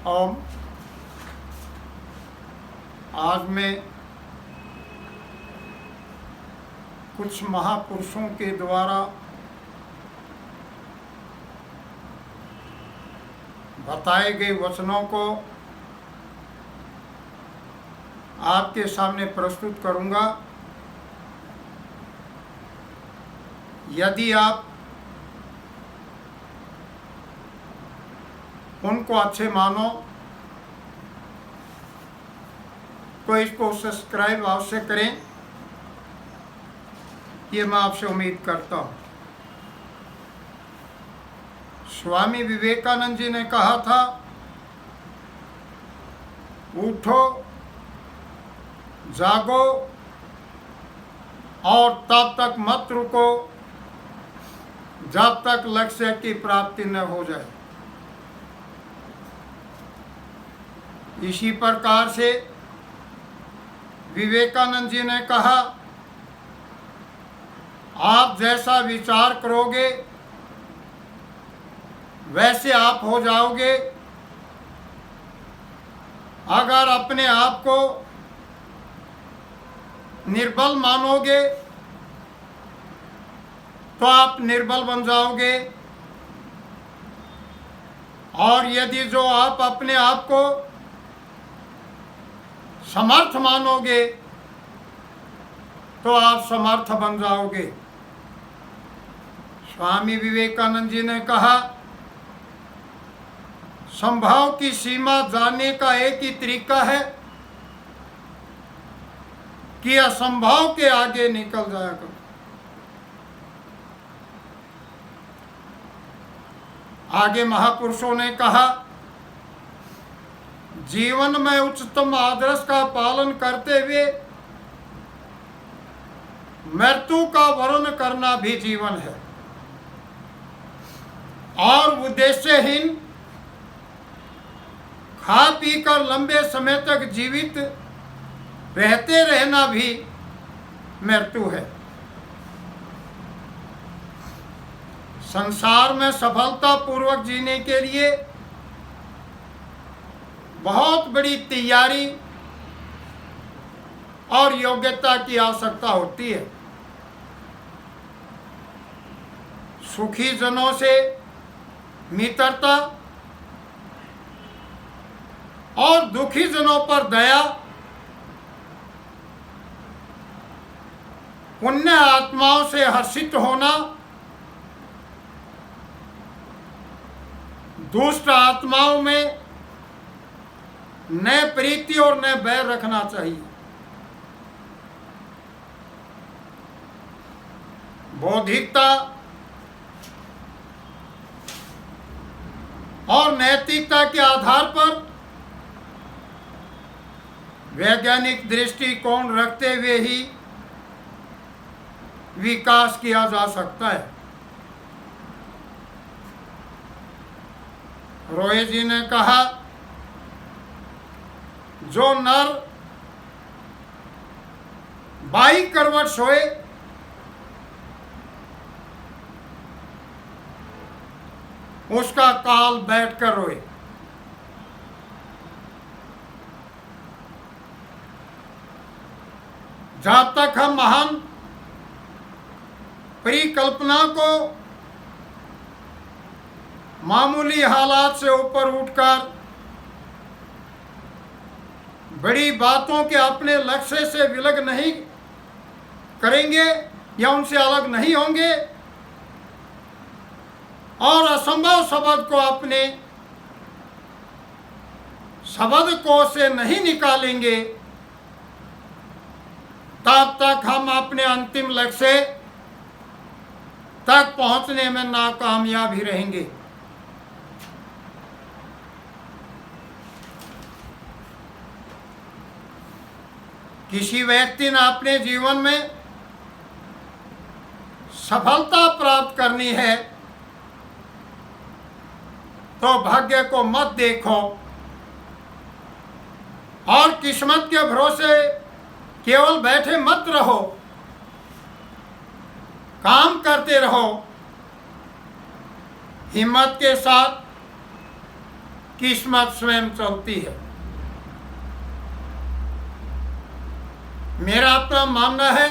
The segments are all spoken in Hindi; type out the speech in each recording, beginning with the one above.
ओम। आज मैं कुछ महापुरुषों के द्वारा बताए गए वचनों को आपके सामने प्रस्तुत करूंगा। यदि आप उनको अच्छे मानो तो इसको सब्सक्राइब अवश्य करें, ये मैं आपसे उम्मीद करता हूँ। स्वामी विवेकानंद जी ने कहा था, उठो, जागो और तब तक मत रुको जब तक लक्ष्य की प्राप्ति न हो जाए। इसी प्रकार से विवेकानंद जी ने कहा, आप जैसा विचार करोगे वैसे आप हो जाओगे। अगर अपने आप को निर्बल मानोगे तो आप निर्बल बन जाओगे, और यदि जो आप अपने आप को समर्थ मानोगे तो आप समर्थ बन जाओगे। स्वामी विवेकानंद जी ने कहा, संभव की सीमा जानने का एक ही तरीका है कि असंभव के आगे निकल जाया करो। आगे महापुरुषों ने कहा, जीवन में उच्चतम आदर्श का पालन करते हुए मृत्यु का वर्ण करना भी जीवन है, और उद्देश्यहीन खा पी कर लंबे समय तक जीवित रहते रहना भी मृत्यु है। संसार में सफलता पूर्वक जीने के लिए बहुत बड़ी तैयारी और योग्यता की आवश्यकता होती है। सुखी जनों से मित्रता और दुखी जनों पर दया, पुण्य आत्माओं से हर्षित होना, दुष्ट आत्माओं में न प्रीति और न बैर रखना चाहिए। बौद्धिकता और नैतिकता के आधार पर वैज्ञानिक दृष्टिकोण रखते हुए ही विकास किया जा सकता है। रॉय जी ने कहा, जो नर 22 करवट सोए उसका काल बैठकर रोए। जब तक हम महान परिकल्पना को मामूली हालात से ऊपर उठकर बड़ी बातों के अपने लक्ष्य से विलग नहीं करेंगे या उनसे अलग नहीं होंगे, और असंभव शब्द को अपने शब्द कोश से नहीं निकालेंगे, तब तक हम अपने अंतिम लक्ष्य तक पहुंचने में नाकामयाब ही रहेंगे। किसी व्यक्ति ने अपने जीवन में सफलता प्राप्त करनी है तो भाग्य को मत देखो और किस्मत के भरोसे केवल बैठे मत रहो, काम करते रहो। हिम्मत के साथ किस्मत स्वयं चलती है। मेरा अपना मानना है,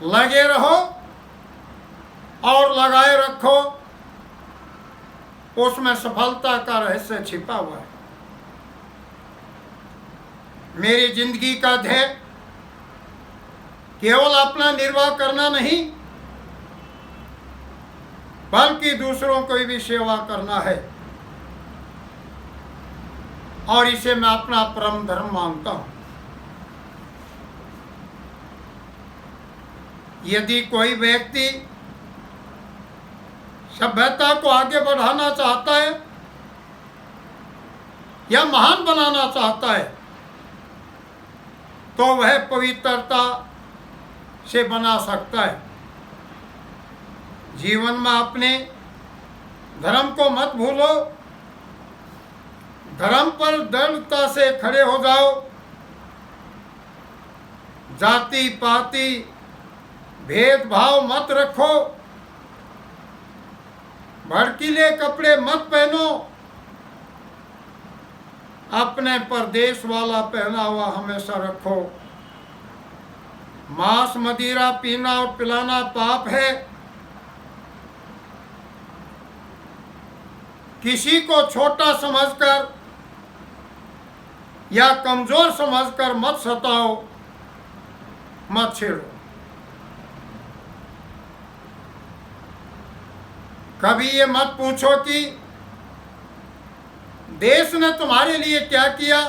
लगे रहो और लगाए रखो, उसमें सफलता का रहस्य छिपा हुआ है। मेरी जिंदगी का ध्येय केवल अपना निर्वाह करना नहीं, बल्कि दूसरों को भी सेवा करना है, और इसे मैं अपना परम धर्म मानता हूं। यदि कोई व्यक्ति सभ्यता को आगे बढ़ाना चाहता है या महान बनाना चाहता है, तो वह पवित्रता से बना सकता है। जीवन में अपने धर्म को मत भूलो, धर्म पर दृढ़ता से खड़े हो जाओ। जाति पाति भेदभाव मत रखो, भड़कीले कपड़े मत पहनो, अपने परदेश वाला पहनावा हमेशा रखो। मांस मदिरा पीना और पिलाना पाप है। किसी को छोटा समझकर या कमजोर समझकर मत सताओ, मत छेड़ो। कभी ये मत पूछो कि देश ने तुम्हारे लिए क्या किया,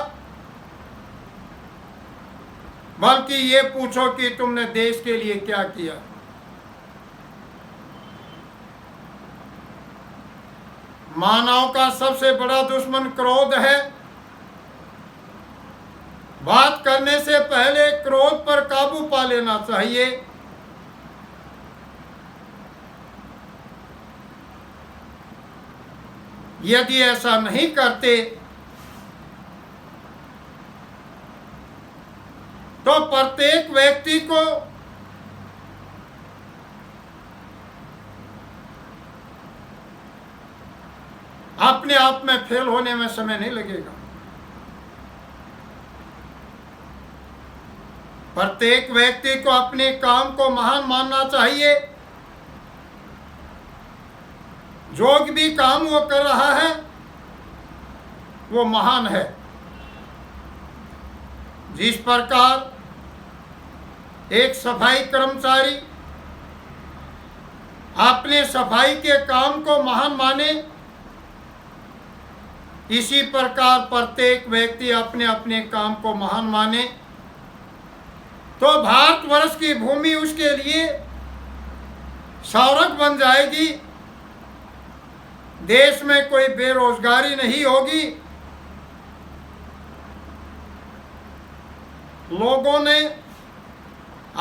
बल्कि ये पूछो कि तुमने देश के लिए क्या किया। मानव का सबसे बड़ा दुश्मन क्रोध है। बात करने से पहले क्रोध पर काबू पा लेना चाहिए। यदि ऐसा नहीं करते तो प्रत्येक व्यक्ति को अपने आप में फेल होने में समय नहीं लगेगा। प्रत्येक व्यक्ति को अपने काम को महान मानना चाहिए। जो भी काम वो कर रहा है वो महान है। जिस प्रकार एक सफाई कर्मचारी अपने सफाई के काम को महान माने, इसी प्रकार प्रत्येक व्यक्ति अपने अपने काम को महान माने, तो भारतवर्ष की भूमि उसके लिए सौरभ बन जाएगी। देश में कोई बेरोजगारी नहीं होगी। लोगों ने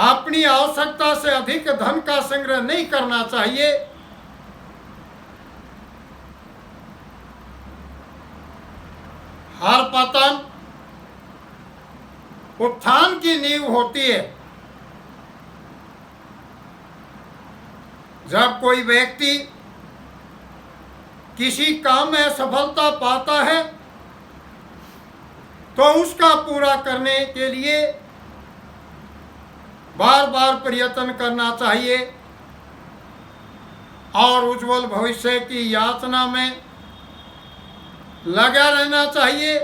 अपनी आवश्यकता से अधिक धन का संग्रह नहीं करना चाहिए। हर पतन उत्थान की नींव होती है। जब कोई व्यक्ति किसी काम में सफलता पाता है तो उसका पूरा करने के लिए बार बार प्रयत्न करना चाहिए और उज्जवल भविष्य की याचना में लगा रहना चाहिए,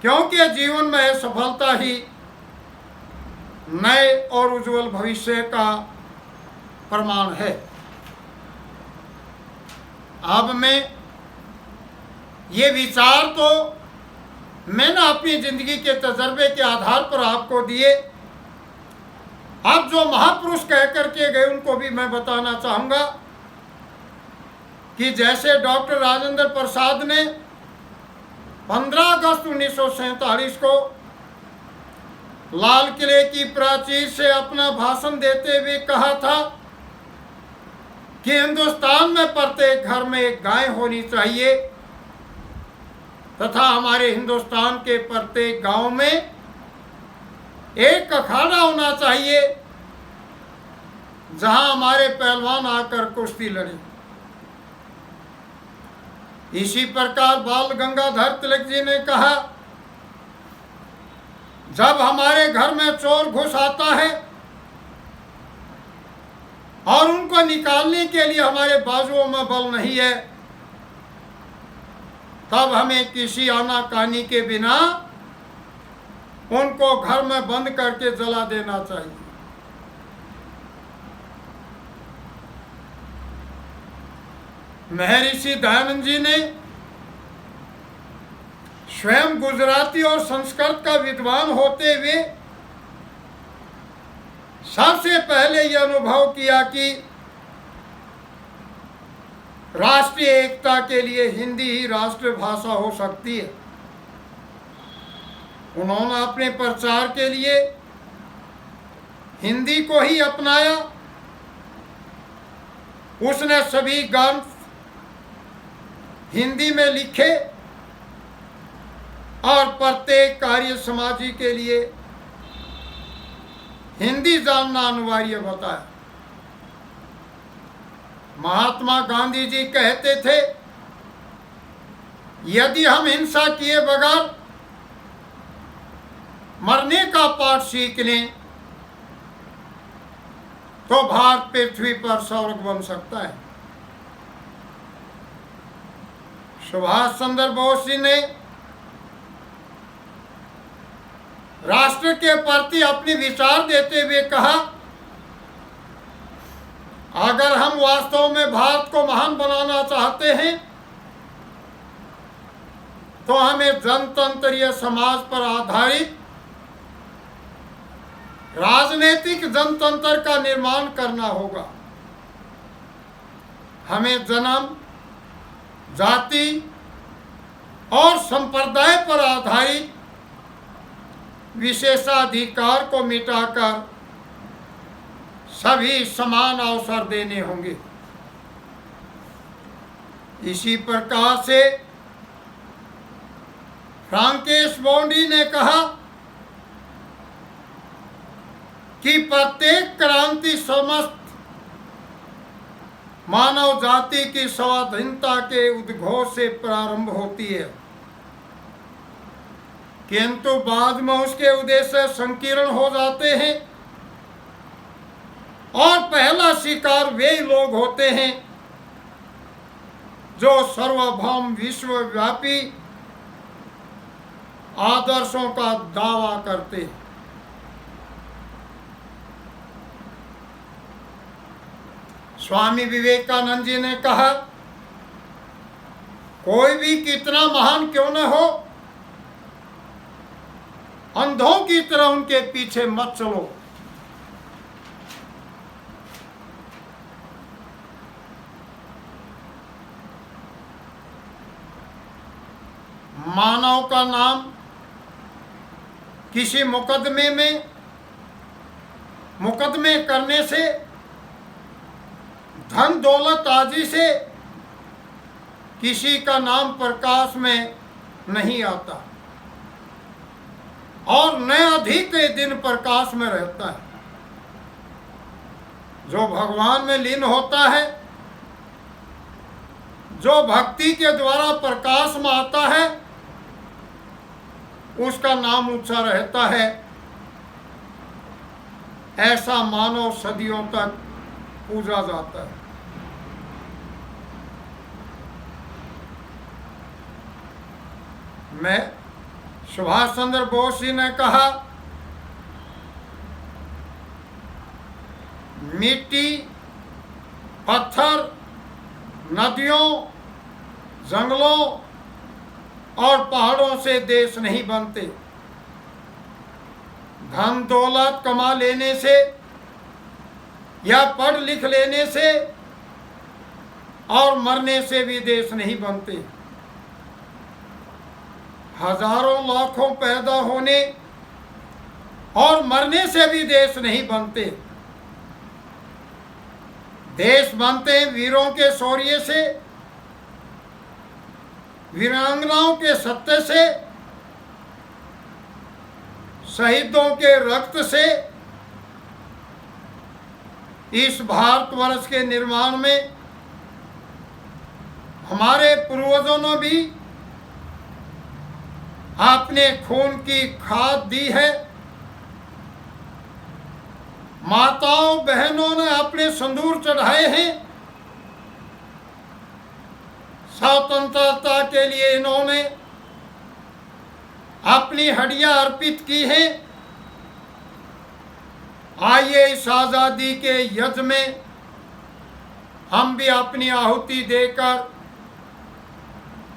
क्योंकि जीवन में सफलता ही नए और उज्जवल भविष्य का प्रमाण है। अब मैं ये विचार तो मैंने अपनी जिंदगी के तजर्बे के आधार पर आपको दिए। अब जो महापुरुष कह करके गए उनको भी मैं बताना चाहूँगा कि जैसे डॉक्टर राजेंद्र प्रसाद ने 15 अगस्त 1947 को लाल किले की प्राचीर से अपना भाषण देते हुए कहा था कि हिंदुस्तान में प्रत्येक घर में एक गाय होनी चाहिए तथा हमारे हिंदुस्तान के प्रत्येक गांव में एक अखाड़ा होना चाहिए जहां हमारे पहलवान आकर कुश्ती लड़े। इसी प्रकार बाल गंगाधर तिलक जी ने कहा, जब हमारे घर में चोर घुस आता है और उनको निकालने के लिए हमारे बाजुओं में बल नहीं है, तब हमें किसी आनाकानी के बिना उनको घर में बंद करके जला देना चाहिए। महर्षि दयानंद जी ने स्वयं गुजराती और संस्कृत का विद्वान होते हुए सबसे पहले यह अनुभव किया कि राष्ट्रीय एकता के लिए हिंदी ही राष्ट्रभाषा हो सकती है। उन्होंने अपने प्रचार के लिए हिंदी को ही अपनाया। उसने सभी ग्रंथ हिंदी में लिखे और प्रत्येक कार्य समाजी के लिए हिंदी जानना अनिवार्य बताया। महात्मा गांधी जी कहते थे, यदि हम हिंसा किए बगैर मरने का पाठ सीख लें तो भारत पृथ्वी पर स्वर्ग बन सकता है। सुभाष चंद्र बोस जी ने राष्ट्र के प्रति अपने विचार देते हुए कहा, अगर हम वास्तव में भारत को महान बनाना चाहते हैं तो हमें जनतंत्रीय समाज पर आधारित राजनीतिक जनतंत्र का निर्माण करना होगा। हमें जन्म, जाति और संप्रदाय पर आधारित विशेषाधिकार को मिटाकर सभी समान अवसर देने होंगे। इसी प्रकार से फ्रांकेश बोंडी ने कहा कि प्रत्येक क्रांति समस्त मानव जाति की स्वाधीनता के उद्घोष से प्रारंभ होती है, किंतु बाद में उसके उद्देश्य संकीर्ण हो जाते हैं और पहला शिकार वे लोग होते हैं जो सार्वभौम विश्वव्यापी आदर्शों का दावा करते हैं। स्वामी विवेकानंद जी ने कहा, कोई भी कितना महान क्यों न हो, अंधों की तरह उनके पीछे मत चलो। मानव का नाम किसी मुकदमे करने से, धन दौलत आदि से किसी का नाम प्रकाश में नहीं आता और न अधिक दिन प्रकाश में रहता है। जो भगवान में लीन होता है, जो भक्ति के द्वारा प्रकाश में आता है, उसका नाम ऊंचा रहता है। ऐसा मानव सदियों तक पूजा जाता है। मैं सुभाष चंद्र बोस जी ने कहा, मिट्टी, पत्थर, नदियों, जंगलों और पहाड़ों से देश नहीं बनते। धन दौलत कमा लेने से या पढ़ लिख लेने से और मरने से भी देश नहीं बनते। हजारों लाखों पैदा होने और मरने से भी देश नहीं बनते। देश बनते हैं वीरों के शौर्य से, वीरांगनाओं के सत्य से, शहीदों के रक्त से। इस भारतवर्ष के निर्माण में हमारे पूर्वजों ने भी अपने खून की खाद दी है। माताओं बहनों ने अपने संदूर चढ़ाए हैं। स्वतंत्रता के लिए इन्होंने अपनी हड्डियां अर्पित की हैं। आइए इस आजादी के यज्ञ में हम भी अपनी आहुति देकर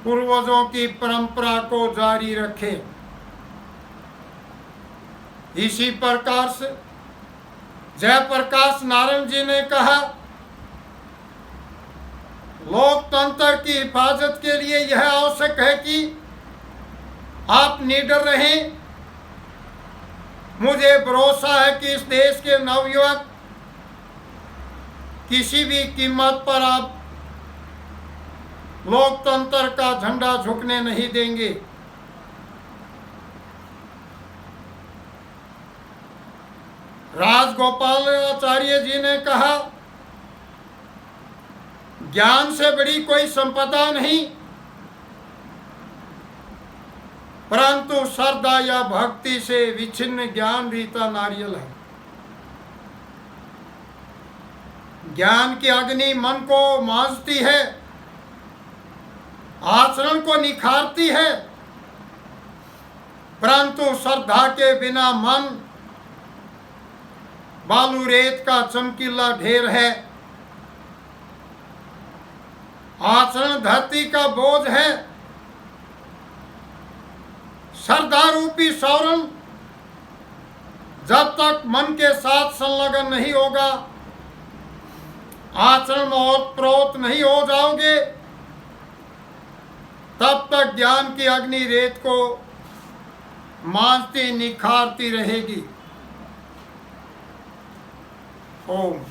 पूर्वजों की परंपरा को जारी रखें। इसी प्रकार से जयप्रकाश नारायण जी ने कहा, लोकतंत्र की हिफाजत के लिए यह आवश्यक है कि आप निडर रहें। मुझे भरोसा है कि इस देश के नवयुवक किसी भी कीमत पर आप लोकतंत्र का झंडा झुकने नहीं देंगे। राजगोपालाचार्य जी ने कहा, ज्ञान से बड़ी कोई संपदा नहीं, परंतु श्रद्धा या भक्ति से विच्छिन्न ज्ञान रीता नारियल है। ज्ञान की अग्नि मन को मांझती है, आचरण को निखारती है, परंतु श्रद्धा के बिना मन बालू रेत का चमकीला ढेर है। आचरण धरती का बोझ है। श्रद्धा रूपी सौरण जब तक मन के साथ संलग्न नहीं होगा, आचरण में ओतप्रोत नहीं हो जाओगे, तब तक ज्ञान की अग्नि रेत को मांझती निखारती रहेगी। ओम।